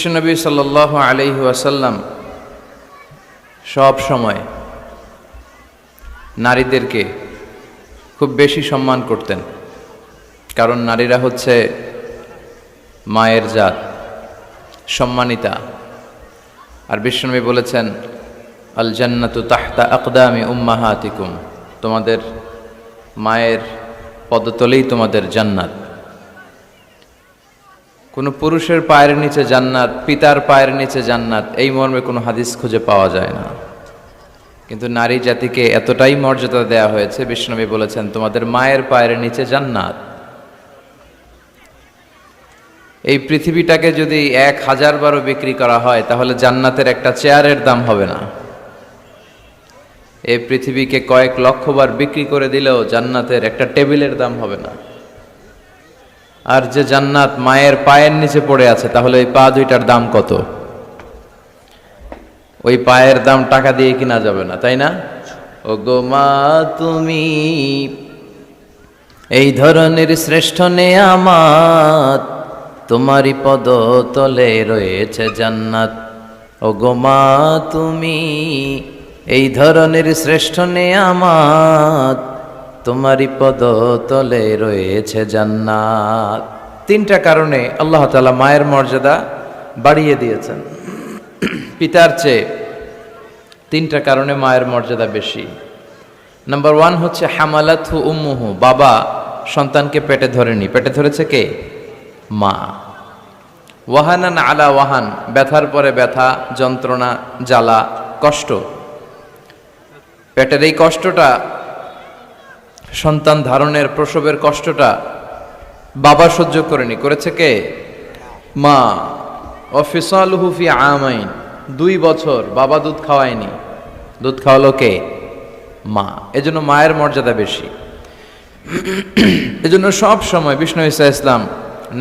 বিশ্বনবী সাল্লাল্লাহু আলাইহি ওয়াসাল্লাম সব সময় নারীদেরকে খুব বেশি সম্মান করতেন, কারণ নারীরা হচ্ছে মায়ের জাত, সম্মানিতা। আর বিশ্বনবী বলেছেন, আল জান্নাতু তাহতা আকদামি উম্মাহাতিকুম, তোমাদের মায়ের পদতলেই তোমাদের জান্নাত। কোনো পুরুষের পায়ের নিচে জান্নাত, পিতার পায়ের নিচে জান্নাত, এই মর্মে কোনো হাদিস খুঁজে পাওয়া যায় না। কিন্তু নারী জাতিকে এতটাই মর্যাদা দেয়া হয়েছে, বিশ্বনবী বলেছেন তোমাদের মায়ের পায়ের নিচে জান্নাত। এই পৃথিবীটাকে যদি 1000 বারও বিক্রি করা হয় তাহলে জান্নাতের একটা চেয়ারের দাম হবে না। এই পৃথিবীকে কয়েক লক্ষ বার বিক্রি করে দিলেও জান্নাতের একটা টেবিলের দাম হবে না। আর যে জান্নাত মায়ের পায়ের নিচে পড়ে আছে, তাহলে ওই পা দুইটার দাম কত? ওই পায়ের দাম টাকা দিয়ে কিনা যাবে না, তাই না? ও গো মা তুমি এই ধরনের শ্রেষ্ঠ নেয়ামত, তোমারই পদতলে রয়েছে জান্নাত। ও গো মা তুমি এই ধরনের শ্রেষ্ঠ নেয়ামত, তোমারই পদতলে রয়েছে জান্নাত। 3টা কারণে আল্লাহ তাআলা মায়ের মর্যাদা বাড়িয়ে দিয়েছেন পিতার চেয়ে। 3টা কারণে মায়ের মর্যাদা বেশি। নাম্বার 1 হচ্ছে হামালাতহু উম্মুহু, বাবা সন্তানকে পেটে ধরেনি, পেটে ধরেছে কে? মা। ওয়াহানান আলা ওয়াহান, ব্যথার পরে ব্যথা, যন্ত্রণা, জ্বালা, কষ্ট। পেটের এই কষ্টটা, সন্তান ধারণের প্রসবের কষ্টটা বাবা সহ্য করেনি, করেছে কে? মা। ওয়াফিসালুহু ফি আমাইন, 2 বছর বাবা দুধ খাওয়ায়নি, দুধ খাওয়ালো কে? মা। এজন্য মায়ের মর্যাদা বেশি। এজন্য সব সময় বিষ্ণু ঈসা ইসলাম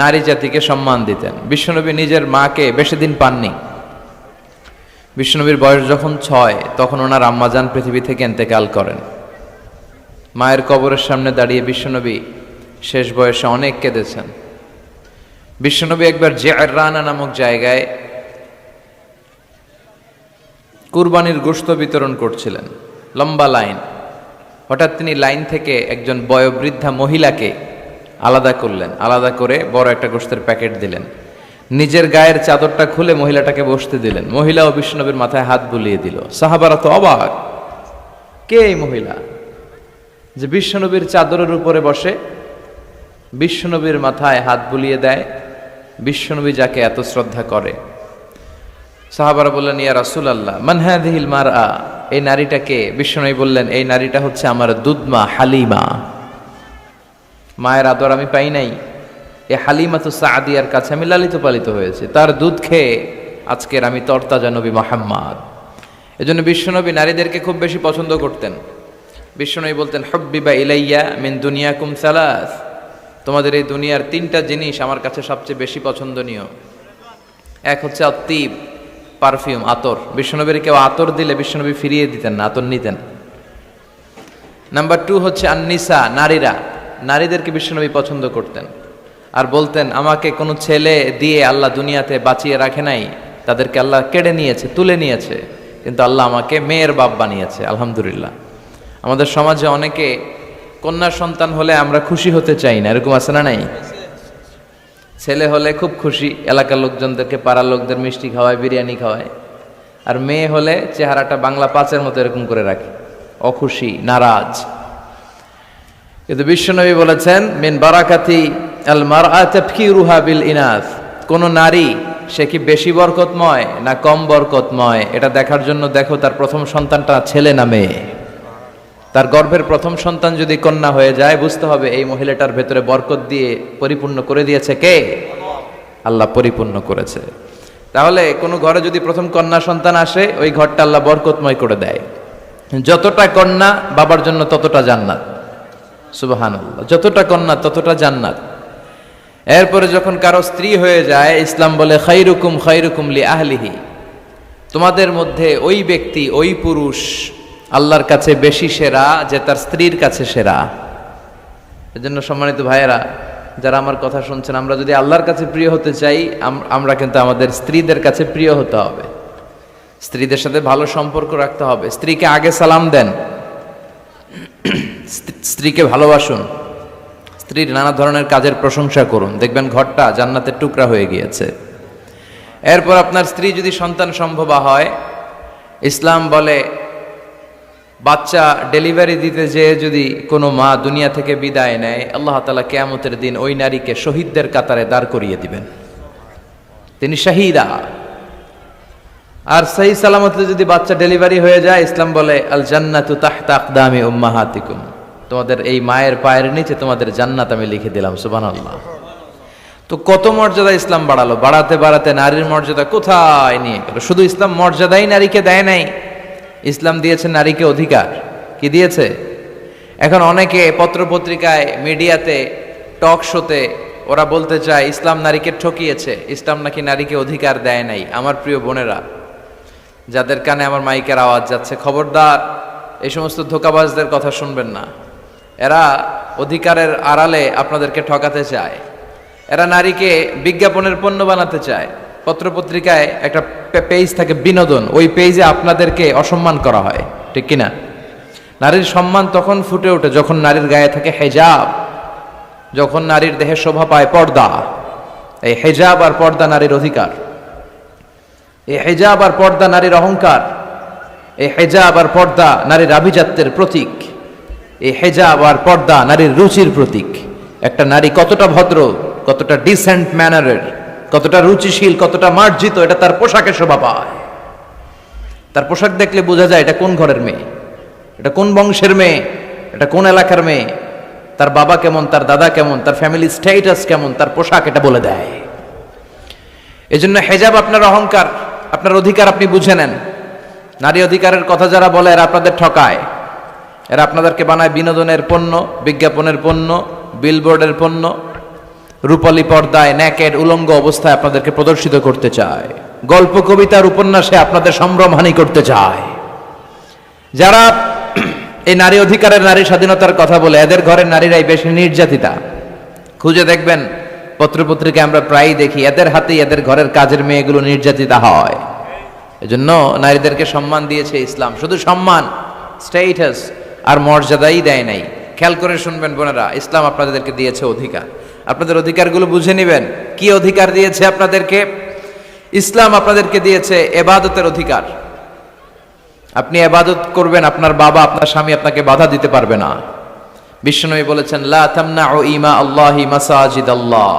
নারী জাতিকে সম্মান দিতেন। বিশ্বনবী নিজের মাকে বেশি দিন পাননি। বিশ্বনবীর বয়স যখন 6, তখন ওনার আম্মাজান পৃথিবী থেকে ইন্তেকাল করেন। মায়ের কবরের সামনে দাঁড়িয়ে বিশ্বনবী শেষ বয়সে অনেক কেঁদেছেন। বিশ্বনবী একবার জিআররানা নামক জায়গায় কুরবানির গোশত বিতরণ করছিলেন, লম্বা লাইন। হঠাৎ তিনি লাইন থেকে একজন বয়োবৃদ্ধা মহিলাকে আলাদা করলেন, আলাদা করে বড় একটা গোশতের প্যাকেট দিলেন। নিজের গায়ের চাদরটা খুলে মহিলাটাকে বসতে দিলেন। মহিলাও বিশ্বনবীর মাথায় হাত বুলিয়ে দিল। সাহাবারা তো অবাক, কে এই মহিলা যে বিশ্বনবীর চাদরের উপরে বসে, বিশ্বনবীর মাথায় হাত বুলিয়ে দেয়, বিশ্বনবী যাকে এত শ্রদ্ধা করে। সাহাবারা বললেন, ইয়া রাসূলুল্লাহ মান হাযিহিল মারআ, এই নারীটাকে? বিশ্বনবী বললেন, এই নারীটা হচ্ছে আমার দুধমা হালিমা। মায়ের আদর আমি পাই নাই, এই হালিমাতু সাদিয়ার কাছে আমি লালিত পালিত হয়েছে, তার দুধ খেয়ে আজকের আমি তরতাজা নবী মুহাম্মদ। এজন্য বিশ্বনবী নারীদেরকে খুব বেশি পছন্দ করতেন। বিশ্বনবী বলতেন, হুব্বিবা ইলাইয়া মিন দুনিয়াকুম সালাস, তোমাদের এই দুনিয়ার 3টা জিনিস আমার কাছে সবচেয়ে বেশি পছন্দনীয়। এক হচ্ছে আত্তিব, পারফিউম, আতর। বিশ্বনবীর কেউ আতর দিলে বিশ্বনবী ফিরিয়ে দিতেন না, আতর নিতেন। নাম্বার 2 হচ্ছে আন্নিসা, নারীরা। নারীদেরকে বিশ্বনবী পছন্দ করতেন আর বলতেন, আমাকে কোনো ছেলে দিয়ে আল্লাহ দুনিয়াতে বাঁচিয়ে রাখে নাই, তাদেরকে আল্লাহ কেড়ে নিয়েছে, তুলে নিয়েছে, কিন্তু আল্লাহ আমাকে মেয়ের বাপ বানিয়েছে, আলহামদুলিল্লাহ। আমাদের সমাজে অনেকে কন্যা সন্তান হলে আমরা খুশি হতে চাই না, এরকম আছে না নাই? ছেলে হলে খুব খুশি, এলাকার লোকজনদেরকে, পাড়ার লোকদের মিষ্টি খাওয়ায়, বিরিয়ানি খাওয়ায়। আর মেয়ে হলে চেহারাটা বাংলা 5-এর মতো এরকম করে রাখে, অখুশি, নারাজ। কিন্তু বিশ্বনবী বলেছেন, মিন বারাকাতি আল মারআ তাফকিরুহা বিল ইনাস, কোন নারী সে কি বেশি বরকতময় না কম বরকতময়, এটা দেখার জন্য দেখো তার প্রথম সন্তানটা ছেলে না মেয়ে। তার গর্ভের প্রথম সন্তান যদি কন্যা হয়ে যায়, বুঝতে হবে এই মহিলাটার ভেতরে বরকত দিয়ে পরিপূর্ণ করে দিয়েছে কে? আল্লাহ পরিপূর্ণ করেছে। তাহলে কোনো ঘরে যদি প্রথম কন্যা সন্তান আসে, ওই ঘরটা আল্লাহ বরকতময় করে দেয়। যতটা কন্যা বাবার জন্য ততটা জান্নাত, সুবহানাল্লাহ। যতটা কন্যা ততটা জান্নাত। এরপরে যখন কারো স্ত্রী হয়ে যায়, ইসলাম বলে খায়রুকুম খায়রুকুম লি আহলিহি, তোমাদের মধ্যে ওই ব্যক্তি, ওই পুরুষ আল্লাহর কাছে বেশি সেরা যে তার স্ত্রীর কাছে সেরা। এজন্য সম্মানিত ভাইয়েরা, যারা আমার কথা শুনছেন, আমরা যদি আল্লাহর কাছে প্রিয় হতে চাই, আমরা কিন্তু আমাদের স্ত্রীদের কাছে প্রিয় হতে হবে, স্ত্রীদের সাথে ভালো সম্পর্ক রাখতে হবে। স্ত্রীকে আগে সালাম দেন, স্ত্রীকে ভালোবাসুন, স্ত্রীর নানা ধরনের কাজের প্রশংসা করুন, দেখবেন ঘরটা জান্নাতের টুকরা হয়ে গিয়েছে। এরপর আপনার স্ত্রী যদি সন্তান সম্ভবা হয়, ইসলাম বলে বাচ্চা ডেলিভারি দিতে যেয়ে যদি কোনো মা দুনিয়া থেকে বিদায় নেয়, আল্লাহ তাআলা কিয়ামতের দিন ওই নারীকে শহীদদের কাতারে দাঁড় করিয়ে দিবেন, তিনি শাহীদা। আর সহি সালামতে যদি বাচ্চা ডেলিভারি হয়ে যায়, ইসলাম বলে আল জান্নাতু তাহতা আকদামি উম্মাহাতিকুম, তোমাদের এই মায়ের পায়ের নিচে তোমাদের জান্নাত আমি লিখে দিলাম। সুবহানাল্লাহ। তো কত মর্যাদা ইসলাম বাড়ালো, বাড়াতে বাড়াতে নারীর মর্যাদা কোথায় নিয়ে গেল। শুধু ইসলাম মর্যাদাই নারীকে দেয় নাই, ইসলাম দিয়েছে নারীকে অধিকার। কি দিয়েছে? এখন অনেকে পত্রপত্রিকায়, মিডিয়াতে, টক শোতে ওরা বলতে চায় ইসলাম নারীকে ঠকিয়েছে, ইসলাম নাকি নারীকে অধিকার দেয় নাই। আমার প্রিয় বোনেরা, যাদের কানে আমার মাইকের আওয়াজ যাচ্ছে, খবরদার এই সমস্ত ধোঁকাবাজদের কথা শুনবেন না। এরা অধিকারের আড়ালে আপনাদেরকে ঠকাতে চায়, এরা নারীকে বিজ্ঞাপনের পণ্য বানাতে চায়। পত্রপত্রিকায় একটা পেজ থাকে বিনোদন, ওই পেজে আপনাদেরকে অসম্মান করা হয়, ঠিক কিনা? নারীর সম্মান তখন ফুটে ওঠে যখন নারীর গায়ে থাকে হেজাব, যখন নারীর দেহে শোভা পায় পর্দা। এই হেজাব আর পর্দা নারীর অধিকার, এই হেজাব আর পর্দা নারীর অহংকার, এই হেজাব আর পর্দা নারীর আভিজাত্যের প্রতীক, এই হেজাব আর পর্দা নারীর রুচির প্রতীক। একটা নারী কতটা ভদ্র, কতটা ডিসেন্ট ম্যানারের, কতটা রুচিশীল, কতটা মার্জিত, এটা তার পোশাকে শোভা পায়। তার পোশাক দেখলে বোঝা যায় এটা কোন ঘরের মেয়ে, এটা কোন বংশের মেয়ে, এটা কোন এলাকার মেয়ে, তার বাবা কেমন, তার দাদা কেমন, তার ফ্যামিলি স্ট্যাটাস কেমন, তার পোশাক এটা বলে দেয়। এজন্য হেজাব আপনার অহংকার, আপনার অধিকার, আপনি বুঝে নেন। নারী অধিকারের কথা যারা বলে এরা আপনাদের ঠকায়, এরা আপনাদেরকে বানায় বিনোদনের পণ্য, বিজ্ঞাপনের পণ্য, বিলবোর্ডের পণ্য, রূপালী পর্দায় নেকেড উলঙ্গ অবস্থায় আপনাদেরকে প্রদর্শিত করতে চায়, গল্প কবিতার উপন্যাসে আপনাদের সম্ভ্রমহানি করতে চায়। যারা এই নারী অধিকারের, নারী স্বাধীনতার কথা বলে, এদের ঘরের নারীরাই বেশি নির্যাতিতা। খুঁজে দেখবেন পত্রপত্রিকায় আমরা প্রায়ই দেখি এদের হাতেই এদের ঘরের কাজের মেয়েগুলো নির্যাতিতা হয়। এজন্য নারীদেরকে সম্মান দিয়েছে ইসলাম, শুধু সম্মান, স্ট্যাটাস আর মর্যাদাই দেয় নাই। খেয়াল করে শুনবেন বোনেরা, ইসলাম আপনাদেরকে দিয়েছে অধিকার, আপনাদের অধিকারগুলো বুঝে নেবেন। কি অধিকার দিয়েছে আপনাদেরকে? ইসলাম আপনাদেরকে দিয়েছে ইবাদতের অধিকার। আপনি ইবাদত করবেন, আপনার বাবা, আপনার স্বামী আপনাকে বাধা দিতে পারবে না। বিশ্বনবী বলেছেন লা তামনাউ ইমা আল্লাহি মাসাজিদাল্লাহ,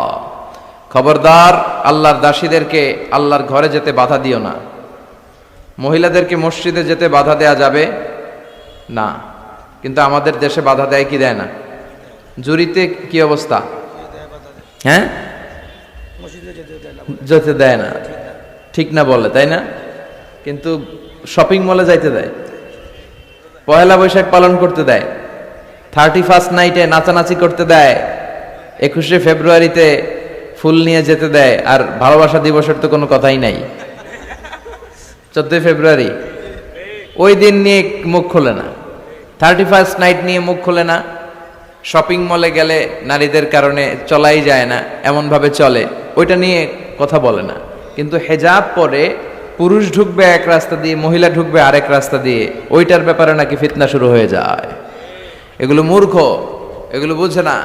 খবরদার আল্লাহর দাসীদেরকে আল্লাহর ঘরে যেতে বাধা দিও না। মহিলাদেরকে মসজিদে যেতে বাধা দেয়া যাবে না, কিন্তু আমাদের দেশে বাধা দেয় কি দেয় না? জুরিতে কি অবস্থা? হ্যাঁ, যেতে দেয় না, ঠিক না বলে, তাই না? কিন্তু শপিং মলে যাইতে দেয়, পয়লা বৈশাখ পালন করতে দেয়, 31st নাইটে নাচানাচি করতে দেয়, 21শে ফেব্রুয়ারিতে ফুল নিয়ে যেতে দেয়। আর ভালোবাসা দিবসের তো কোনো কথাই নাই। 14 ফেব্রুয়ারি ওই দিন নিয়ে মুখ খোলে না, 31st নাইট নিয়ে মুখ খোলে না। শপিং মলে গেলে নারীদের কারণে চলাই যায় না, এমনভাবে চলে, ওইটা নিয়ে কথা বলে না। কিন্তু হেজাব পরে পুরুষ ঢুকবে এক রাস্তা দিয়ে, মহিলা ঢুকবে আরেক রাস্তা দিয়ে, ওইটার ব্যাপারে নাকি ফিতনা শুরু হয়ে যায়। এগুলো মূর্খ, এগুলো বুঝে না।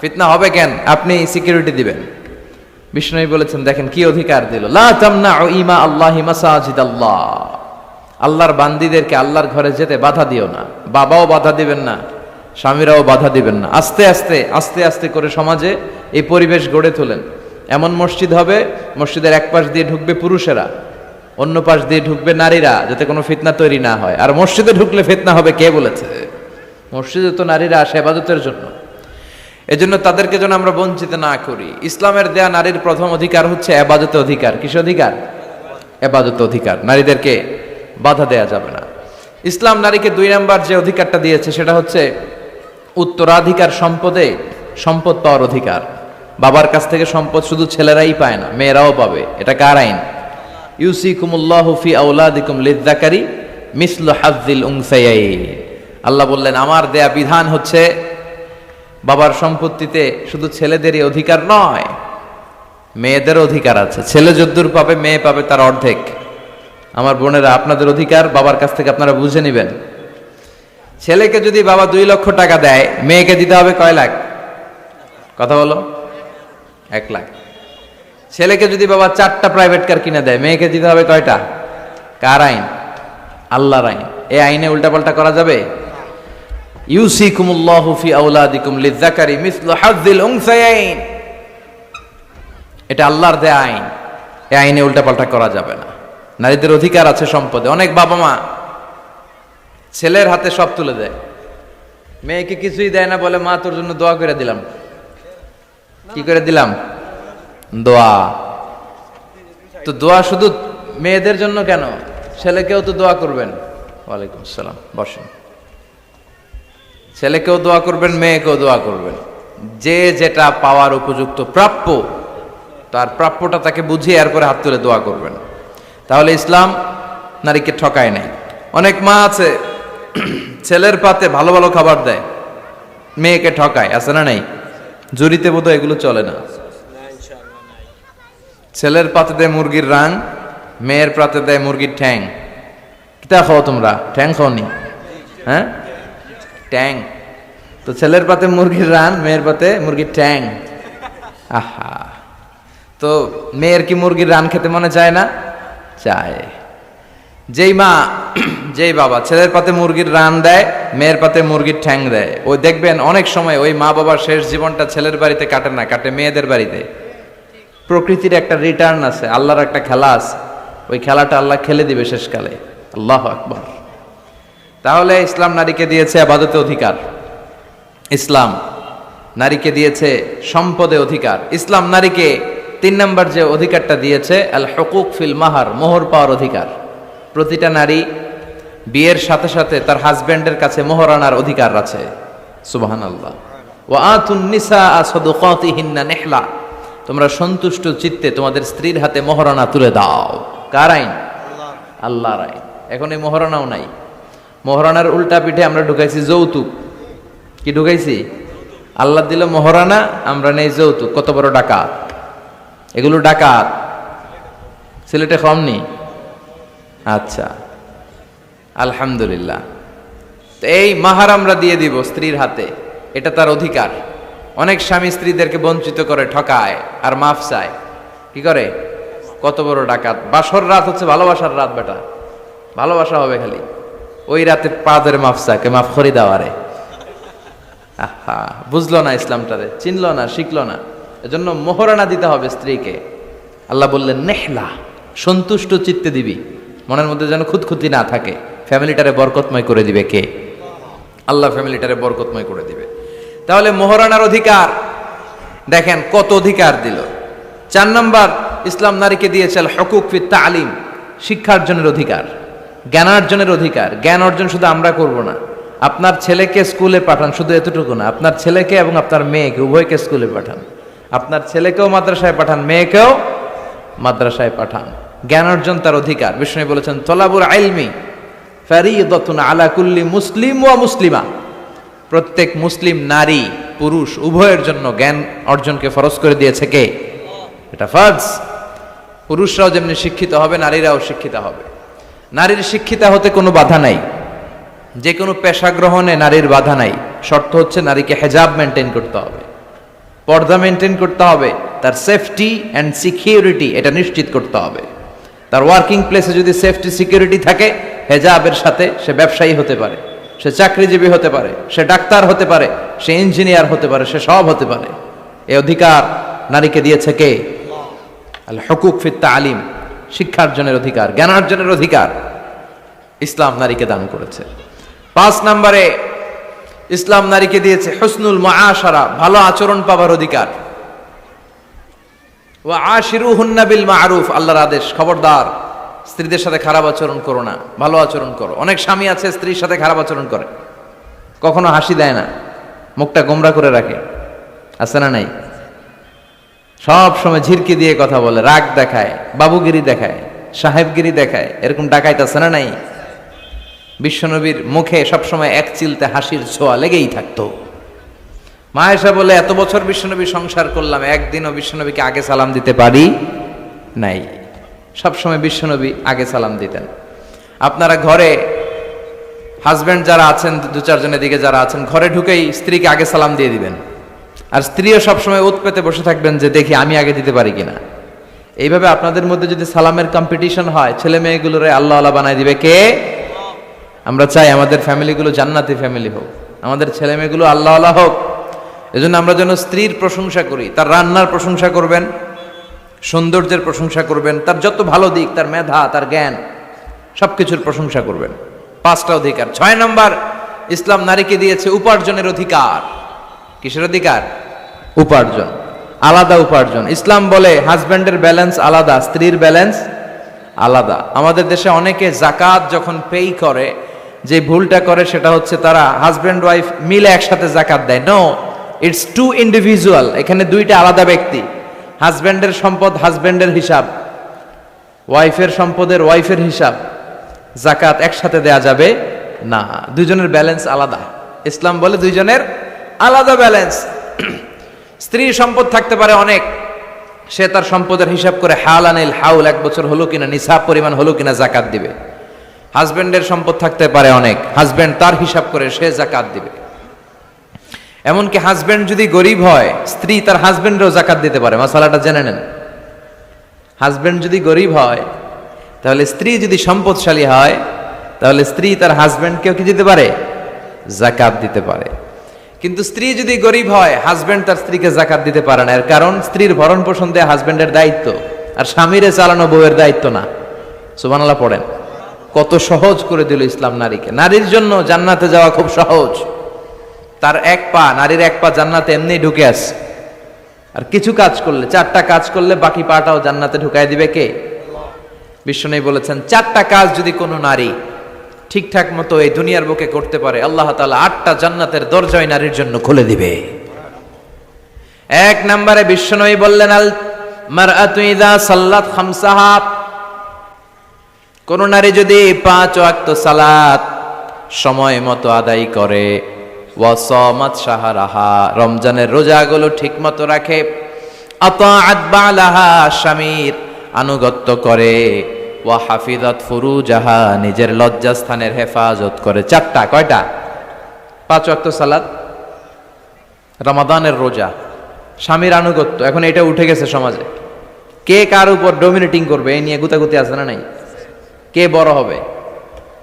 ফিতনা হবে কেন? আপনি সিকিউরিটি দিবেন। বিষ্ণু বলেছেন, দেখেন কি অধিকার দিল, লা তামনাউ ইমা আল্লাহি মাসাজিদাল্লাহ, আল্লাহর বান্দীদেরকে আল্লাহর ঘরে যেতে বাধা দিও না। বাবাও বাধা দিবেন না, স্বামীরাও বাধা দিবেন না। আস্তে আস্তে আস্তে আস্তে করে সমাজে এই পরিবেশ গড়ে তোলেন। এমন মসজিদ হবে, মসজিদের এক পাশ দিয়ে ঢুকবে পুরুষেরা, অন্য পাশ দিয়ে ঢুকবে নারীরা, যাতে কোনো ফিতনা তৈরি না হয়। আর মসজিদে ঢুকলে ফিতনা হবে কে বলেছে? মসজিদে তো নারীরা আসে ইবাদতের জন্য, এজন্য তাদেরকে যেন আমরা বঞ্চিত না করি। ইসলামের দেয়া নারীর প্রথম অধিকার হচ্ছে ইবাদতে অধিকার। কিস অধিকার? ইবাদতে অধিকার। নারীদেরকে বাধা দেয়া যাবে না। ইসলাম নারীকে 2 নাম্বার যে অধিকারটা দিয়েছে সেটা হচ্ছে উত্তরাধিকার সম্পদে সম্পদ পাওয়ার অধিকার। বাবার কাছ থেকে সম্পদ শুধু ছেলেরাই পায় না, মেয়েরাও পাবে। এটা কার আইন? ইউসিকুমুল্লাহু ফি আওলাদিকুম লিযযাকারি মিসলু হাযযিল উনসায়াইন। আল্লাহ বললেন আমার দেয়া বিধান হচ্ছে বাবার সম্পত্তিতে শুধু ছেলেদেরই অধিকার নয়, মেয়েদের অধিকার আছে। ছেলে যদ্দূর পাবে, মেয়ে পাবে তার অর্ধেক। আমার বোনেরা, আপনাদের অধিকার বাবার কাছ থেকে আপনারা বুঝে নেবেন। ছেলেকে যদি বাবা 2 লক্ষ টাকা দেয়, মেয়েকে দিতে হবে কয় লাখ? কথা বলো। 1 লাখ। ছেলেকে যদি বাবা 4টা প্রাইভেট কার কিনে দেয়, মেয়েকে দিতে হবে কয়টা? কার আইন? আল্লাহর আইন। এই আইনে উল্টাপাল্টা করা যাবে? ইউসিকুমুল্লাহু ফি আওলাদিকুম লিযাকারি মিসলু হাযযিল উনসায়াইন, এটা আল্লাহর দেয়া আইন। এই আইনে উল্টাপাল্টা করা যাবে না। নারীদের অধিকার আছে সম্পদে। অনেক বাবা মা ছেলের হাতে সব তুলে দেয়, মেয়েকে কিছুই দেয় না, বলে মা তোর জন্য দোয়া করে দিলাম। কি করে দিলাম? দোয়া। তো দোয়া শুধু মেয়েদের জন্য কেন? ছেলেকেও তো দোয়া করবেন। ওয়ালাইকুম আসসালাম, বসেন। ছেলেকেও দোয়া করবেন, মেয়েকেও দোয়া করবেন। যে যেটা পাওয়ার উপযুক্ত প্রাপ্য, তার প্রাপ্যটা তাকে বুঝিয়ে এরপরে হাত তুলে দোয়া করবেন। তাহলে ইসলাম নারীকে ঠকায় নাই। অনেক মা আছে ছেলের পাতে ভালো ভালো খাবার দেয়, মেয়েকে ঠকায়, আছে না নাই? জুরিতে বোধহয় এগুলো চলে না। ছেলের পাতে দেয় মুরগির রান, মেয়ের পাতে দেয় মুরগির ঠ্যাং। কিতা খাও তোমরা? ঠ্যাং খাওনি? হ্যাঁ, ট্যাং। তো ছেলের পাতে মুরগির রান, মেয়ের পাতে মুরগির ঠ্যাং। আহা, তো মেয়ের কি মুরগির রান খেতে মনে চায় না? চায়। যেই মা, যেই বাবা ছেলের পাতে মুরগির রান দেয়, মেয়ের পাতে মুরগির ঠ্যাং দেয়, ওই দেখবেন অনেক সময় ওই মা বাবার শেষ জীবনটা ছেলের বাড়িতে কাটে না, কাটে মেয়েদের বাড়িতে। প্রকৃতির একটা রিটার্ন আছে, আল্লাহর একটা খেলা আছে, ওই খেলাটা আল্লাহ খেলে দিবে শেষকালে। আল্লাহু আকবার। তাহলে ইসলাম নারীকে দিয়েছে ইবাদতে অধিকার, ইসলাম নারীকে দিয়েছে সম্পদে অধিকার। ইসলাম নারীকে 3 নম্বর যে অধিকারটা দিয়েছে, আল হুকুক ফিল মাহার, মোহর পাওয়ার অধিকার। প্রতিটা নারী বিয়ের সাথে সাথে তার হাজব্যান্ডের কাছে মোহর আনার অধিকার আছে। সুবহানাল্লাহ। ওয়া আতুন নিসা সাদুকাতিহিন্না নিহলা, তোমরা সন্তুষ্ট চিত্তে তোমাদের স্ত্রীর হাতে মোহরানা তুলে দাও। কার আইন? আল্লাহর আইন। এখন এই মোহরানাও নাই। মোহরানার উল্টা পিঠে আমরা ঢুকাইছি যৌতুক। কি ঢুকাইছি? আল্লাহ দিল মোহরানা, আমরা নেই যৌতুক। কত বড় ডাকাত এগুলো! ডাকাত সিলেটে কমনি? আচ্ছা, আলহামদুলিল্লাহ। তো এই মাহার আমরা দিয়ে দিব স্ত্রীর হাতে, এটা তার অধিকার। অনেক স্বামী স্ত্রীদেরকে বঞ্চিত করে, ঠকায় আর মাফ চায়। কি করে? কত বড় ডাকাত! বাসর রাত হচ্ছে ভালোবাসার রাত, বেটা ভালোবাসা হবে খালি। ওই রাতে পা ধরে মাফ চায়, মাফ করি দাওয়ারে। আহা, বুঝলো না ইসলামটারে, চিনলো না, শিখলো না। এজন্য মোহরানা দিতে হবে স্ত্রীকে। আল্লাহ বললেন নেহলা, সন্তুষ্ট চিত্তে দিবি, মনের মধ্যে যেন খুঁতখুঁতি না থাকে। ফ্যামিলিটারে বরকতময় করে দিবে কে? আল্লাহ ফ্যামিলিটারে বরকতময় করে দিবে। তাহলে মোহরানার অধিকার দেখেন কত অধিকার দিল। 4 নম্বর ইসলাম নারীকে দিয়েছে আল হুকুক ফিত তালিম, শিক্ষার্জনের অধিকার, জ্ঞানার্জনের অধিকার। জ্ঞান অর্জন শুধু আমরা করব না, আপনার ছেলেকে স্কুলে পাঠান, শুধু এতটুকু না, আপনার ছেলেকে এবং আপনার মেয়েকে উভয়কে স্কুলে পাঠান। আপনার ছেলেকেও মাদ্রাসায় পাঠান, মেয়েকেও মাদ্রাসায় পাঠান। জ্ঞান অর্জন তার অধিকার। বিষ্ণু বলেছেন তলাবুল ইলমি ফারিদাতুন আলা কুল্লি মুসলিম ওয়া মুসলিমা, প্রত্যেক মুসলিম নারী পুরুষ উভয়ের জন্য জ্ঞান অর্জনকে ফরজ করে দিয়েছে কে? এটা ফরজ। পুরুষরাও যেমনি শিক্ষিত হবে, নারীরাও শিক্ষিত হবে। নারীর শিক্ষিতা হতে কোনো বাধা নাই, যে কোনো পেশা গ্রহণে নারীর বাধা নাই। শর্ত হচ্ছে নারীকে হেজাব মেনটেন করতে হবে, পর্দা মেনটেন করতে হবে, তার সেফটি অ্যান্ড সিকিউরিটি এটা নিশ্চিত করতে হবে। তার ওয়ার্কিং প্লেসে যদি সেফটি সিকিউরিটি থাকে, হেজাবের সাথে সে ব্যবসায়ী হতে পারে, সে চাকরিজীবী হতে পারে, সে ডাক্তার হতে পারে, সে ইঞ্জিনিয়ার হতে পারে, সে সব হতে পারে। এই অধিকার নারীকে দিয়েছে কে? আল হুকুক ফিত তালিম, শিক্ষার্জনের অধিকার, জ্ঞানার্জনের অধিকার ইসলাম নারীকে দান করেছে। 5 নম্বরে ইসলাম নারীকে দিয়েছে হুসনুল মুআশারা, ভালো আচরণ পাবার অধিকার। ওয়া আশিরুহুন্না বিল মা'রুফ, আল্লাহর আদেশ, খবরদার স্ত্রীদের সাথে খারাপ আচরণ করো না, ভালো আচরণ করো। অনেক স্বামী আছে স্ত্রীর সাথে খারাপ আচরণ করে, কখনো হাসি দেয় না, মুখটা গোমরা করে রাখে, আছে না নাই? সব সময় ঝিরকি দিয়ে কথা বলে, রাগ দেখায়, বাবুগিরি দেখায়, সাহেবগিরি দেখায়, এরকম ডাকাইত আছে না নাই? বিশ্বনবীর মুখে সবসময় এক চিলতে হাসির ছোঁয়া লেগেই থাকতো। মা আয়েশা বলে, এত বছর বিশ্বনবী সংসার করলাম, একদিনও বিশ্বনবীকে আগে সালাম দিতে পারি নাই। সবসময় বিশ্বনবী আগে সালাম দিতেন। আপনারা ঘরে হাজব্যান্ড যারা আছেন, দু চারজনের দিকে যারা আছেন, ঘরে ঢুকেই স্ত্রীকে আগে সালাম দিয়ে দিবেন, আর স্ত্রীও সবসময় ওত পেতে বসে থাকবেন যে দেখি আমি আগে দিতে পারি কিনা। এইভাবে আপনাদের মধ্যে যদি সালামের কম্পিটিশন হয়, ছেলে মেয়েগুলোরে আল্লাহ আল্লাহ বানাই দিবে কে? আমরা চাই আমাদের ফ্যামিলিগুলো জান্নাতি ফ্যামিলি হোক, আমাদের ছেলে মেয়েগুলো আল্লাহ আল্লাহ হোক। এজন্য আমরা যেন স্ত্রীর প্রশংসা করি, তার রান্নার প্রশংসা করবেন, সৌন্দর্যের প্রশংসা করবেন, তার যত ভালো দিক, তার মেধা, তার জ্ঞান, সবকিছুর প্রশংসা করবেন। 5টা অধিকার। 6 নম্বর, ইসলাম নারীকে দিয়েছে উপার্জনের অধিকার। কিসের অধিকার? উপার্জন, আলাদা উপার্জন। ইসলাম বলে হাজব্যান্ডের ব্যালেন্স আলাদা, স্ত্রীর ব্যালেন্স আলাদা। আমাদের দেশে অনেকে জাকাত যখন পেই করে, যে ভুলটা করে সেটা হচ্ছে তারা হাজব্যান্ড ওয়াইফ মিলে একসাথে জাকাত দেয়। No, it's to individual. এখানে দুইটা আলাদা ব্যক্তি। হাজব্যান্ডের সম্পদ হাজব্যান্ডের হিসাব, ওয়াইফের সম্পদের ওয়াইফের হিসাব। জাকাত একসাথে দেয়া যাবে না, দুইজনের ব্যালেন্স আলাদা। ইসলাম বলে দুইজনের আলাদা ব্যালেন্স। স্ত্রীর সম্পদ থাকতে পারে অনেক, সে তার সম্পদের হিসাব করে হালানিল হাউল, 1 বছর হলো কিনা, নিসাব পরিমাণ হলো কিনা জাকাত দিবে। হাজব্যান্ডের সম্পদ থাকতে পারে অনেক, হাজব্যান্ড তার হিসাব করে সে জাকাত দিবে। এমনকি হাজব্যান্ড যদি গরিব হয়, স্ত্রী তার হাজব্যান্ডেরও জাকাত দিতে পারে। মাসালাটা জেনে নেন। হাজব্যান্ড যদি গরিব হয়, তাহলে স্ত্রী যদি সম্পদশালী হয়, তাহলে স্ত্রী তার হাজব্যান্ডকেও কি দিতে পারে? জাকাত দিতে পারে। কিন্তু স্ত্রী যদি গরিব হয়, হাজব্যান্ড তার স্ত্রীকে জাকাত দিতে পারে না। এর কারণ স্ত্রীর ভরণ পোষণ দেয়া হাজব্যান্ডের দায়িত্ব, আর স্বামীরে চালানো বউয়ের দায়িত্ব না। সুবহানাল্লাহ পড়েন। কত সহজ করে দিল ইসলাম নারীকে। নারীর জন্য জান্নাতে যাওয়া খুব সহজ। তার এক পা, নারীর এক পা জান্নাতে এমনি ঢুকে আছে। আর কিছু কাজ করলে, 4টা কাজ করলে বাকি পাটাও জান্নাতে ঢুকাই দিবে কে? বিশ্বনবী বলেছেন, 4টা কাজ যদি কোনো নারী ঠিকঠাক মতো এই দুনিয়ার বুকে করতে পারে, আল্লাহ তাআলা 8টা জান্নাতের দরজাই নারীর জন্য খুলে দিবে। 1 নম্বরে বিশ্বনবী বললেন, আল মারআতু ইযা সাল্লাত খামসাহা, কোন নারী যদি 5 ওয়াক্ত সালাত সময় মতো আদায় করে, ওয়া সামাত শাহরাহা, রমজানের রোজাগুলো ঠিকমতো রাখে, আতাআত বালাহা, স্বামীর আনুগত্য করে, ওয়া হাফিজাত ফুরুজাহা, নিজের লজ্জাস্থানের হেফাজত করে। 4টা, কয়টা? 5 ওয়াক্ত সালাত, রমাদানের রোজা, স্বামীর আনুগত্য। এখন এটা উঠে গেছে সমাজে। কে কার উপর ডমিনেটিং করবে এই নিয়ে গুতাগুতি আছে না নাই? কে বড় হবে,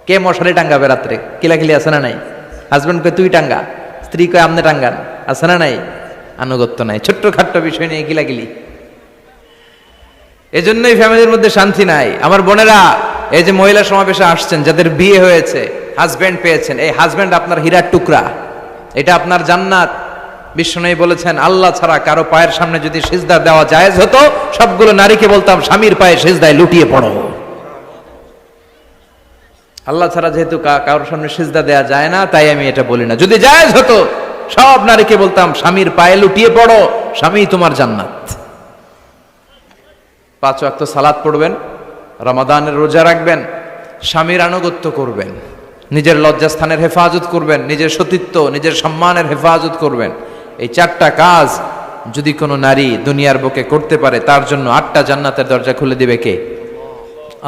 কে মশারি টাঙ্গাবে রাত্রে, কিলাকিলি আছে না নাই? হাজবেন্ড কয় তুই টাঙ্গা, স্ত্রী কয় আমনে টাঙ্গান, আছে না নাই? আনুগত্য নাই, ছোট্ট খাট্ট বিষয় নিয়ে কিলাকিলি। এজন্যই ফ্যামিলির মধ্যে শান্তি নাই। আমার বোনেরা, এই যে মহিলা সমাবেশে আসছেন, যাদের বিয়ে হয়েছে, হাজব্যান্ড পেয়েছেন, এই হাজব্যান্ড আপনার হীরার টুকরা, এটা আপনার জান্নাত। বিশ্বনবী বলেছেন, আল্লাহ ছাড়া কারো পায়ের সামনে যদি সিজদা দেওয়া জায়েজ হতো, সবগুলো নারীকে বলতাম স্বামীর পায়ে সিজদায় লুটিয়ে পড়ো। আল্লাহ ছাড়া যেহেতু কারোর সামনে সিজদা দেওয়া যায় না, তাই আমি এটা বলি না। যদি জায়েজ হতো, সব নারীকে বলতাম স্বামীর পায়ে লুটিয়ে পড়ো, স্বামী তোমার জান্নাত। 5 ওয়াক্ত সালাত পড়বেন, রমাদানের রোজা রাখবেন, স্বামীর আনুগত্য করবেন, নিজের লজ্জাস্থানের হেফাজত করবেন, নিজের সতীত্ব, নিজের সম্মানের হেফাজত করবেন। এই 4টা কাজ যদি কোনো নারী দুনিয়ার বুকে করতে পারে, তার জন্য 8টা জান্নাতের দরজা খুলে দিবে কে?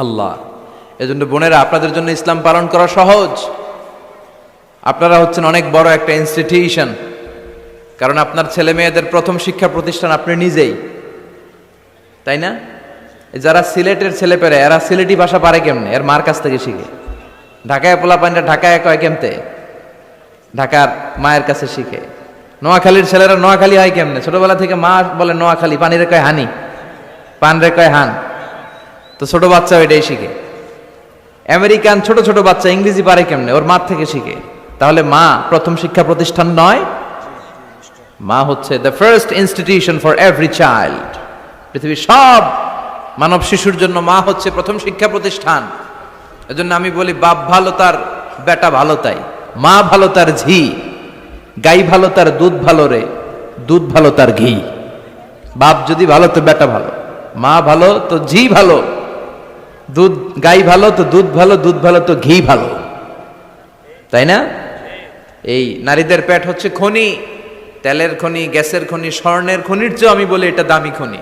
আল্লাহ। এজন্য বোনেরা, আপনাদের জন্য ইসলাম পালন করা সহজ। আপনারা হচ্ছেন অনেক বড় একটা ইনস্টিটিউশন, কারণ আপনার ছেলে মেয়েদের প্রথম শিক্ষা প্রতিষ্ঠান আপনি নিজেই, তাই না? যারা সিলেটের ছেলেপেলে, এরা সিলেটি ভাষা পারে কেমনে? এর মার কাছ থেকে শিখে। ঢাকায় পোলাপানরা ঢাকায় কয় কেমতে? ঢাকার মায়ের কাছে শিখে। নোয়াখালীর ছেলেরা নোয়াখালী হয় কেমনে? ছোটবেলা থেকে মা বলে নোয়াখালী, পানিরে কয় হানি, পান রে কয় হান। তো ছোট বাচ্চা এটাই শিখে। আমেরিকান ছোট ছোট বাচ্চা ইংরেজি পারে কেমনে? ওর মার থেকে শিখে। তাহলে মা প্রথম শিক্ষা প্রতিষ্ঠান নয়? মা হচ্ছে the first institution for every child. পৃথিবীর সব মানব শিশুর জন্য মা হচ্ছে প্রথম শিক্ষা প্রতিষ্ঠান। এজন্য আমি বলি, বাপ ভালো তার বেটা ভালো তাই, মা ভালো তার ঝি, গাই ভালো তার দুধ ভালো রে, দুধ ভালো তার ঘি। বাপ যদি ভালো তো বেটা ভালো, মা ভালো তো ঝি ভালো, দুধ গাই ভালো তো দুধ ভালো, দুধ ভালো তো ঘি ভালো, তাই না? এই নারীদের পেট হচ্ছে খনি, তেলের খনি, গ্যাসের খনি, স্বর্ণের খনির চেয়ে আমি বলি এটা দামি খনি।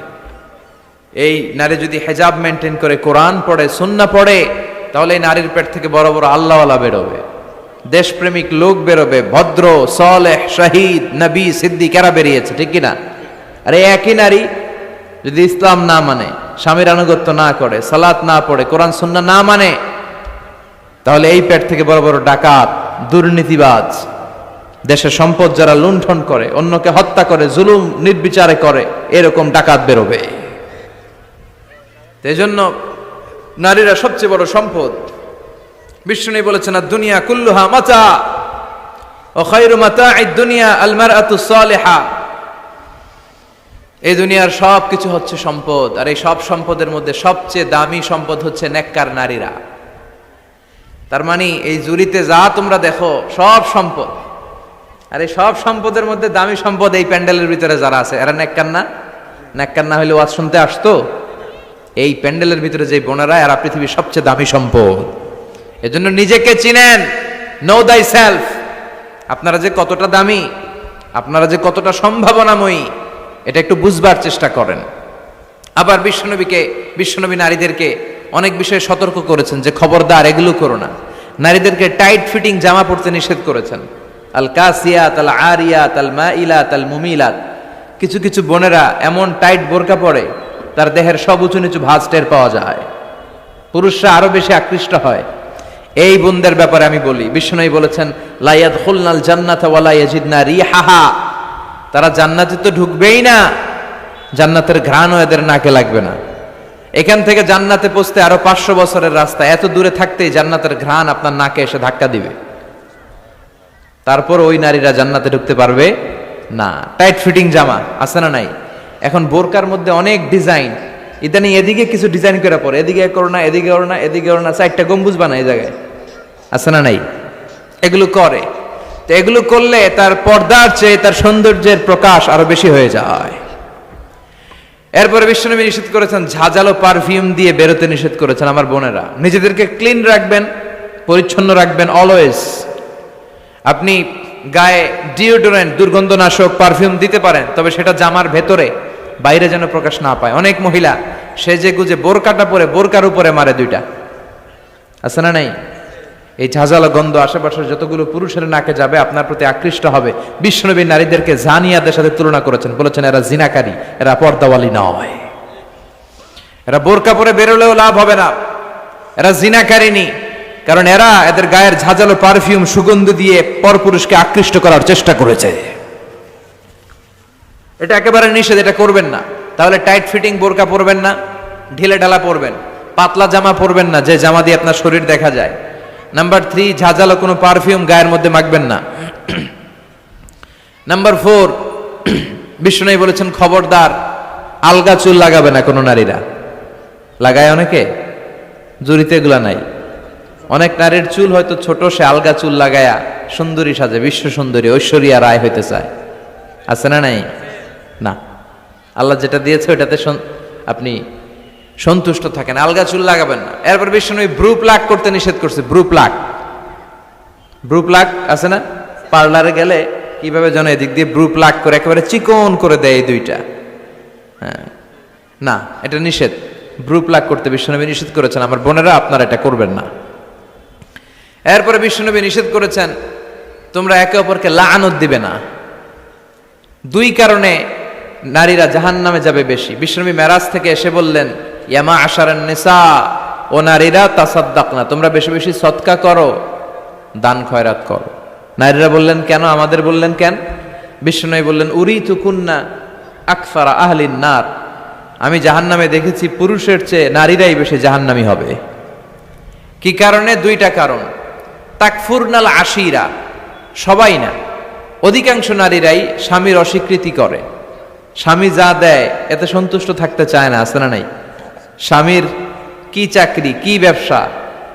এই নারী যদি হেজাব মেনটেন করে, কোরআন পড়ে, সুন্নাহ পড়ে, তাহলে এই নারীর পেট থেকে বড় বড় আল্লাহওয়ালা বেরোবে, দেশপ্রেমিক লোক বেরোবে, ভদ্র, সালেহ, শহীদ, নবী, সিদ্দিক এরা বেরিয়েছে, ঠিক কিনা? আর এই একই নারী যদি ইসলাম না মানে, স্বামীর আনুগত্য না করে, সালাত না পড়ে, কোরআন সুন্নাহ না মানে, তাহলে এই পেট থেকে বড় বড় ডাকাত, দুর্নীতিবাজ, দেশের সম্পদ যারা লুণ্ঠন করে, অন্যকে হত্যা করে, জুলুম নির্বিচারে করে, এরকম ডাকাত বেরোবে। এই জন্য নারীরা সবচেয়ে বড় সম্পদ। বিষ্ণু বলেছেন, দুনিয়া কুল্লুহা মাতা ও খায়রু মাতা'আদ দুনিয়া আল মারআতুস সালিহা। এই দুনিয়ার সব কিছু হচ্ছে সম্পদ, আর এই সব সম্পদের মধ্যে সবচেয়ে দামি সম্পদ হচ্ছে নেককার নারীরা। তার মানে এই জুরিতে যা তোমরা দেখো সব সম্পদ, আর এই সব সম্পদের মধ্যে দামি সম্পদ এই প্যান্ডেলের ভিতরে যারা আছে, এরা নেককার না? নেককার না হলে ওয়াজ শুনতে আসতো? এই প্যান্ডেলের ভিতরে যে বোনেরা, এরা পৃথিবীর সবচেয়ে দামি সম্পদ। এজন্য নিজেকে চিনেন, নো দাই সেলফ। আপনারা যে কতটা দামি, আপনারা যে কতটা সম্ভাবনাময়ী, এটা একটু বুঝবার চেষ্টা করেন। আবার বিশ্বনবী নারীদেরকে অনেক বিষয়ে সতর্ক করেছেন যে খবরদার এগুলো করো না। নারীদেরকে টাইট ফিটিং জামা পরতে নিষেধ করেছেন। আল কাসিয়াত, আল আরিয়াত, আল মাইলাত, আল মুমিলাত। কিছু কিছু বোনেরা এমন টাইট বোরকা পরে তার দেহের সব উঁচু নিচু ভাঁজ টের পাওয়া যায়, পুরুষরা আরো বেশি আকৃষ্ট হয়। এই বোনদের ব্যাপারে আমি বলি, বিশ্বনবী বলেছেন, লা ইয়াদখুলনাল জান্নাতা ওয়া লা ইয়াজিদনা রিহাহা। তারা জান্নাতে তো ঢুকবেই না, জান্নাতের ঘ্রাণও এদের নাকে লাগবে না। এখান থেকে জান্নাতে পৌঁছতে আরো 500 বছরের রাস্তা, এত দূরে থাকতেই জান্নাতের ঘ্রাণ আপনার নাকে এসে ধাক্কা দিবে। তারপর ওই নারীরা জান্নাতে ঢুকতে পারবে না। টাইট ফিটিং জামা আছে না নাই? এখন বোরকার মধ্যে অনেক ডিজাইন, ইদানিং এদিকে কিছু ডিজাইন করে পরে, এদিকে করো না, এদিকে করো না, এদিকে করো না, 4টা গম্বুজ বানায় এই জায়গায়, আছে না নাই? এগুলো করে, তো এগুলো করলে তার পর্দার চেয়ে তার সৌন্দর্যের প্রকাশ আরো বেশি হয়ে যায়। এরপরে বিশ্বনবী নিষেধ করেছেন, ঝাঁঝালো পারফিউম দিয়ে বেরোতে নিষেধ করেছেন। আমার বোনেরা, নিজেদেরকে ক্লিন রাখবেন, পরিচ্ছন্ন রাখবেন অলওয়েজ। আপনি গায়ে ডিওডোরেন্ট, দুর্গন্ধনাশক পারফিউম দিতে পারেন, তবে সেটা জামার ভেতরে, বাইরে যেন প্রকাশ না পায়। অনেক মহিলা সেজে গুজে বোরকাটা পরে বোরকার উপরে মারে 2টা, আছে না নাই? এই ঝাঁঝালো গন্ধ আশেপাশের যতগুলো পুরুষের নাকে যাবে, আপনার প্রতি আকৃষ্ট হবে। বিশ্বনবী নারীদেরকে জানিয়াদের সাথে তুলনা করেছেন, বলেছেন এরা জিনাকারী, এরা পর্দাওয়ালি নয়, এরা বোরকা পরে বেরোলেও লাভ হবে না, এরা জিনাকারিনী। কারণ এরা এদের গায়ের ঝাঁঝালো পারফিউম, সুগন্ধ দিয়ে পরপুরুষকে আকৃষ্ট করার চেষ্টা করেছে। এটা একেবারে নিষেধ, এটা করবেন না। তাহলে টাইট ফিটিং বোরকা পরবেন না, ঢিলে ঢালা পরবেন, পাতলা জামা পরবেন না যে জামা দিয়ে আপনার শরীর দেখা যায়। নাম্বার 3, ঝাঁঝালো কোনো পারফিউম গায়ের মধ্যে মাখবেন না। নাম্বার 4, বিষ্ণু বলেছেন খবরদার আলগা চুল লাগাবে না কোনো নারীরা। লাগায় অনেকে, জুরিতে এগুলা নাই। অনেক নারীর চুল হয়তো ছোট, সে আলগা চুল লাগায়া সুন্দরী সাজে, বিশ্ব সুন্দরী ঐশ্বরিয়া রায় হইতে চায়, আছে না নাই? না, আল্লাহ যেটা দিয়েছে ওইটাতে আপনি সন্তুষ্ট থাকেন, আলগা চুল লাগাবেন না। এরপর বিষ্ণু ব্রু প্লাক করতে নিষেধ করছে। ব্রু প্লাক আছে না? পার্লারে গেলে কিভাবে যেন এদিক দিয়ে ব্রু প্লাক করে একেবারে চিকন করে দেয় এই 2টা। হ্যাঁ, না, এটা নিষেধ। ব্রু প্লাক করতে বিশ্বনবী নিষেধ করেছেন। আমার বোনেরা, আপনারা এটা করবেন না। এরপরে বিশ্বনবী নিষেধ করেছেন, তোমরা একে অপরকে লাআনত দিবে না। 2 কারণে নারীরা জাহান্নামে যাবে বেশি। বিশ্বনবী মেরাজ থেকে এসে বললেন, ইয়া মা'আশারান নিসা, ও নারীরা, তাসাদ্দাকনা, তোমরা বেশি বেশি সদকা করো, দান খয়রাত করো। নারীরা বললেন কেন? আমাদের বললেন কেন? বিশ্বনবী বললেন, উরিতু কুন্না আকসারা আহলিন নার, আমি জাহান্নামে দেখেছি পুরুষের চেয়ে নারীরাই বেশি জাহান্নামী হবে। কি কারণে? 2টা কারণ। তাকফুরনাল আশিরা, সবাই না, অধিকাংশ নারীরাই স্বামীর অস্বীকৃতি করে। স্বামী যা দেয় এতে সন্তুষ্ট থাকতে চায় না, আছে না নাই? স্বামীর কি চাকরি, কি ব্যবসা,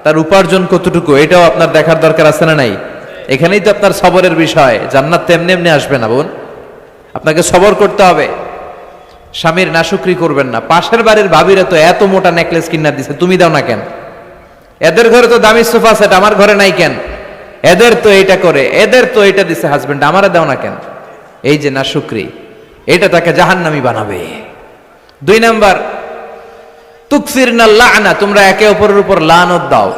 তার উপার্জন কতটুকু, এটাও আপনার দেখার দরকার, আছে না নাই? এখানেই তো আপনার সবরের বিষয়। জান্নাত তেমনি এমনি আসবে না বোন, আপনাকে সবর করতে হবে। স্বামীর নাশুকরি করবেন না। পাশের বাড়ির ভাবিরা তো এত মোটা নেকলেস কিনা দিছে, তুমি দাও না কেন? এদের ঘরে তো দামি সোফা সেট, আমার ঘরে নাই কেন? এদের তো এইটা করে, এদের তো এইটা দিছে হাজবেন্ড, আমারে দাও না কেন? এই যে নাশুকরি, এটা তাকে জাহান্নামী বানাবে। 2 নাম্বার, তুকসিরনা লা'না, তোমরা একে অপরের উপর লানত দাও।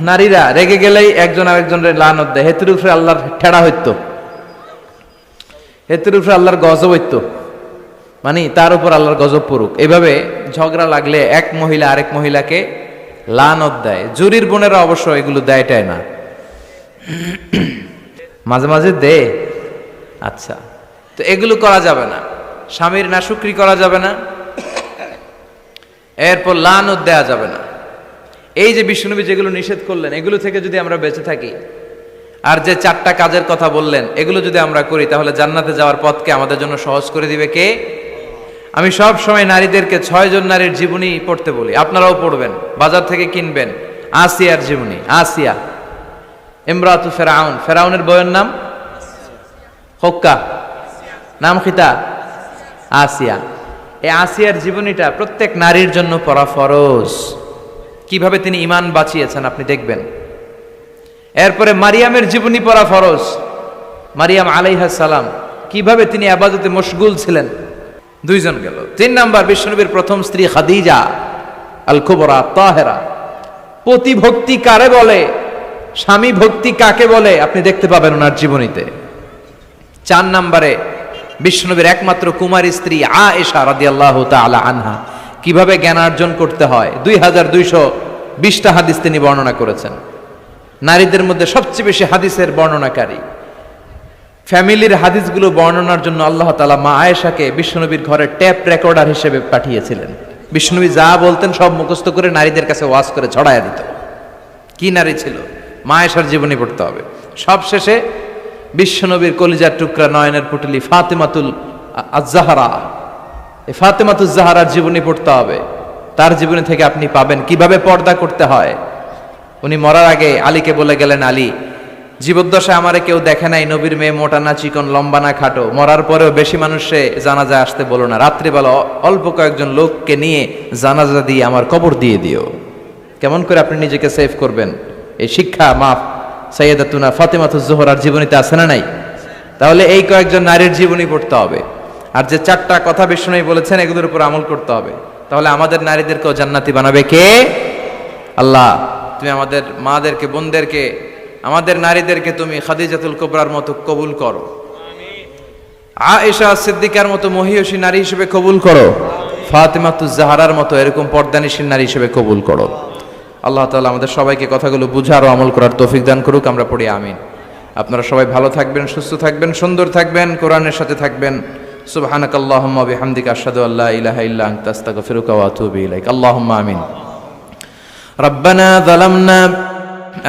নারীরা রেগে গেলেই একজন আরেকজনের লানত দেয়, হেতুর উপরে আল্লাহর ঠেড়া হইতো, হেতুর উপরে আল্লাহর গজব হইতো, মানে তার উপর আল্লাহর গজব পড়ুক। এভাবে ঝগড়া লাগলে এক মহিলা আরেক মহিলাকে লানত দেয়। জুরির বোনেরা অবশ্য এগুলো দেয়টাই না, মাঝে মাঝে দে। আচ্ছা, তো এগুলো করা যাবে না, স্বামীর নাশুকরি করা যাবে না, এরপর লানত দেয়া যাবে না। এই যে বিশ্বনবী যেগুলো নিষেধ করলেন, এগুলো থেকে যদি আমরা বেঁচে থাকি, আর যে 4টা কাজের কথা বললেন, এগুলো যদি আমরা করি, তাহলে জান্নাতে যাওয়ার পথকে আমাদের জন্য সহজ করে দিবে কে? আমি সব সময় নারীদেরকে 6 জন নারীর জীবনী পড়তে বলি, আপনারাও পড়বেন, বাজার থেকে কিনবেন। আসিয়ার জীবনী, আসিয়া ইমরাতু ফেরাউন, ফেরাউনের বউয়ের নাম হক্কা, নাম খিতা আসিয়া। এই আসিয়ার জীবনীটা প্রত্যেক নারীর জন্য পড়া ফরজ। কিভাবে তিনি ঈমান বাঁচিয়েছেন আপনি দেখবেন। এরপরে মারিয়ামের জীবনী পড়া ফরজ। মারিয়াম আলাইহিস সালাম কিভাবে তিনি ইবাদতে মশগুল ছিলেন। 2 জন গেল। 3 নাম্বার, বিশ্বনবীর প্রথম স্ত্রী খাদিজা আল কুবরা তাহেরা। পতিভক্তি কারে বলে, স্বামী ভক্তি কাকে বলে, আপনি দেখতে পাবেন ওনার জীবনীতে। 4 নম্বরে, বিশ্বনবীর একমাত্র কুমারী স্ত্রী আয়েশা রাদিয়াল্লাহু তাআলা আনহা, কিভাবে জ্ঞানার্জন করতে হয়। 2220টা হাদিস তিনি বর্ণনা করেছেন। নারীদের মধ্যে সবচেয়ে বেশি হাদিসের বর্ণনাকারী। ফ্যামিলির হাদিসগুলো বর্ণনার জন্য আল্লাহ তাআলা মা আয়েশাকে বিশ্বনবীর ঘরে ট্যাপ রেকর্ডার হিসেবে পাঠিয়েছিলেন। বিশ্বনবী যা বলতেন সব মুখস্থ করে নারীদের কাছে ওয়াজ করে ছড়াইয়া দিত। কি নারী ছিল! মা আয়েশার জীবনী পড়তে হবে। সবশেষে বিশ্বনবীর কলিজার টুকরা, নয়নের পুটলি ফাতেমাতুল আজ-জাহরা, এই ফাতেমাতুজ জাহরার জীবনী পড়তে হবে। তার জীবনী থেকে আপনি পাবেন কিভাবে পর্দা করতে হয়। উনি মরার আগে আলীকে বলে গেলেন, আলী, জীবদ্দশায় আমারে কেউ দেখে নাই, নবীর মেয়ে মোটা না চিকন, লম্বা না খাটো। মরার পরেও বেশি মানুষে জানাজা আসতে বলো না, রাত্রিবেলা অল্প কয়েকজন লোককে নিয়ে জানাজা দিয়ে আমার কবর দিয়ে দিও। কেমন করে আপনি নিজেকে সেভ করবেন, এই শিক্ষা মাফ সাইয়্যিদাতুনা ফাতেমাতুজ জোহরার জীবনীতে আছে না নাই? তাহলে এই কয়েকজন নারীর জীবনী পড়তে হবে। আর যে 4টা কথা বিশ্বনবী বলেছেন, এগুলোর উপর আমল করতে হবে। তাহলে আমাদের নারীদেরকেও জান্নাতি বানাবে কে? আল্লাহ। তুমি আমাদের মাদেরকে, বোনদেরকে, আমাদের নারীদেরকে তুমি খাদিজাতুল কুবরার মতো কবুল করো, আয়েশা সিদ্দিকার মতো মহিয়সী নারী হিসেবে কবুল করো, ফাতেমাতুজ জাহরার মতো এরকম পর্দানিশীল নারী হিসেবে কবুল করো। আল্লাহ তাআলা আমাদের সবাইকে কথাগুলো বুঝার ও আমল করার তৌফিক দান করুক। আমরা পড়ি আমিন। আপনারা সবাই ভালো থাকবেন, সুস্থ থাকবেন, সুন্দর থাকবেন, কোরআনের সাথে থাকবেন। সুবহানাকাল্লাহুম্মা ওয়া বিহামদিকা আশহাদু আল্লা ইলাহা ইল্লা আনতা আস্তাগফিরুকা ওয়া আতুবু ইলাইক। আল্লাহুম্মা আমিন। রব্বানা যালামনা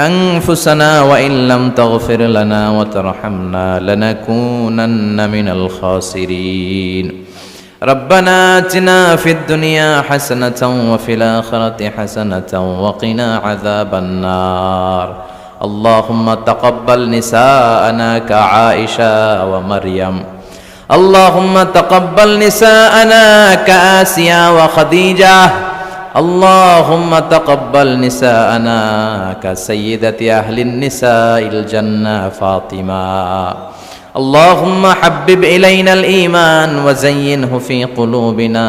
أنفسنا وإن لم تغفر لنا وترحمنا لنكونن من الخاسرين ربنا آتنا في الدنيا حسنة وفي الآخرة حسنة وقنا عذاب النار اللهم تقبل نساءنا كعائشة ومريم اللهم تقبل نساءنا كآسيا وخديجة اللهم تقبل نساءنا كسيدة أهل النساء الجنة فاطمة اللهم حبب إلينا الإيمان وزينه في قلوبنا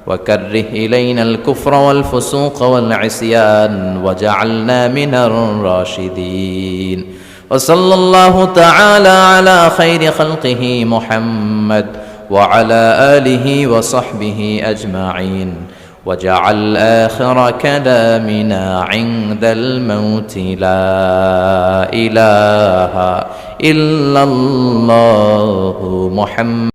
وكره إلينا الكفر والفسوق والعصيان وجعلنا من الراشدين وصلى الله تعالى على خير خلقه محمد وعلى آله وصحبه أجمعين وجعل آخر كلامنا عند الموت لا إله إلا الله محمد